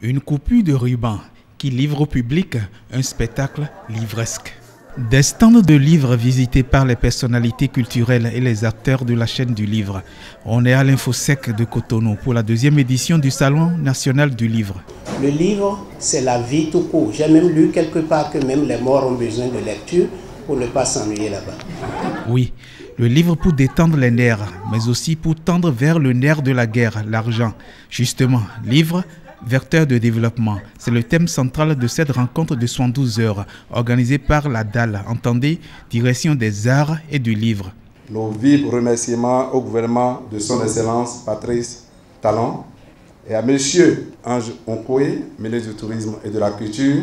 Une coupure de ruban qui livre au public un spectacle livresque. Des stands de livres visités par les personnalités culturelles et les acteurs de la chaîne du livre. On est à l'Infosec de Cotonou pour la deuxième édition du Salon national du livre. Le livre, c'est la vie tout court. J'ai même lu quelque part que même les morts ont besoin de lecture pour ne pas s'ennuyer là-bas. Oui, le livre pour détendre les nerfs, mais aussi pour tendre vers le nerf de la guerre, l'argent. Justement, livre, vecteur de développement. C'est le thème central de cette rencontre de 72 heures, organisée par la DAL, entendez, Direction des Arts et du Livre. Nos vifs remerciements au gouvernement de son Excellence Patrice Talon et à M. Ange Onkoé, ministre du Tourisme et de la Culture,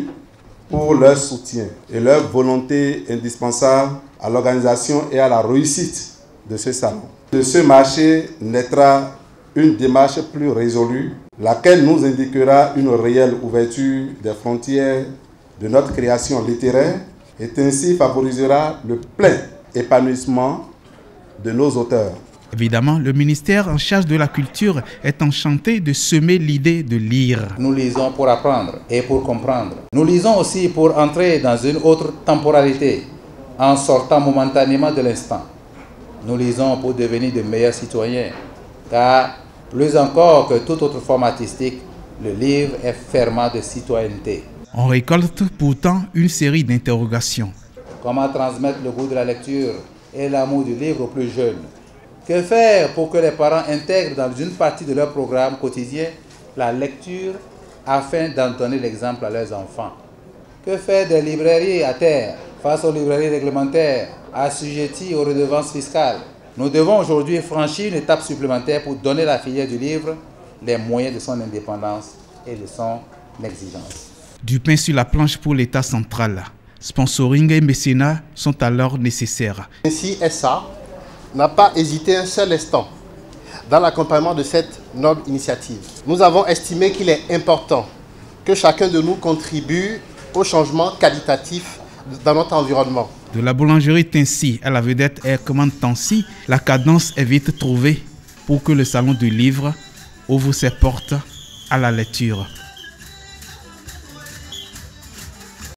pour leur soutien et leur volonté indispensable à l'organisation et à la réussite de ce salon. De ce marché naîtra une démarche plus résolue, laquelle nous indiquera une réelle ouverture des frontières de notre création littéraire et ainsi favorisera le plein épanouissement de nos auteurs. Évidemment, le ministère en charge de la culture est enchanté de semer l'idée de lire. Nous lisons pour apprendre et pour comprendre. Nous lisons aussi pour entrer dans une autre temporalité, en sortant momentanément de l'instant. Nous lisons pour devenir de meilleurs citoyens, car plus encore que toute autre forme artistique, le livre est ferment de citoyenneté. On récolte pourtant une série d'interrogations. Comment transmettre le goût de la lecture et l'amour du livre aux plus jeunes? Que faire pour que les parents intègrent dans une partie de leur programme quotidien la lecture afin d'en donner l'exemple à leurs enfants? Que faire des librairies à terre face aux librairies réglementaires assujetties aux redevances fiscales? Nous devons aujourd'hui franchir une étape supplémentaire pour donner à la filière du livre les moyens de son indépendance et de son exigence. Du pain sur la planche pour l'État central. Sponsoring et mécénat sont alors nécessaires. Ainsi, SA n'a pas hésité un seul instant dans l'accompagnement de cette noble initiative. Nous avons estimé qu'il est important que chacun de nous contribue au changement qualitatif dans notre environnement. De la boulangerie Tinsi à la vedette Air Command Tansi, la cadence est vite trouvée pour que le salon du livre ouvre ses portes à la lecture.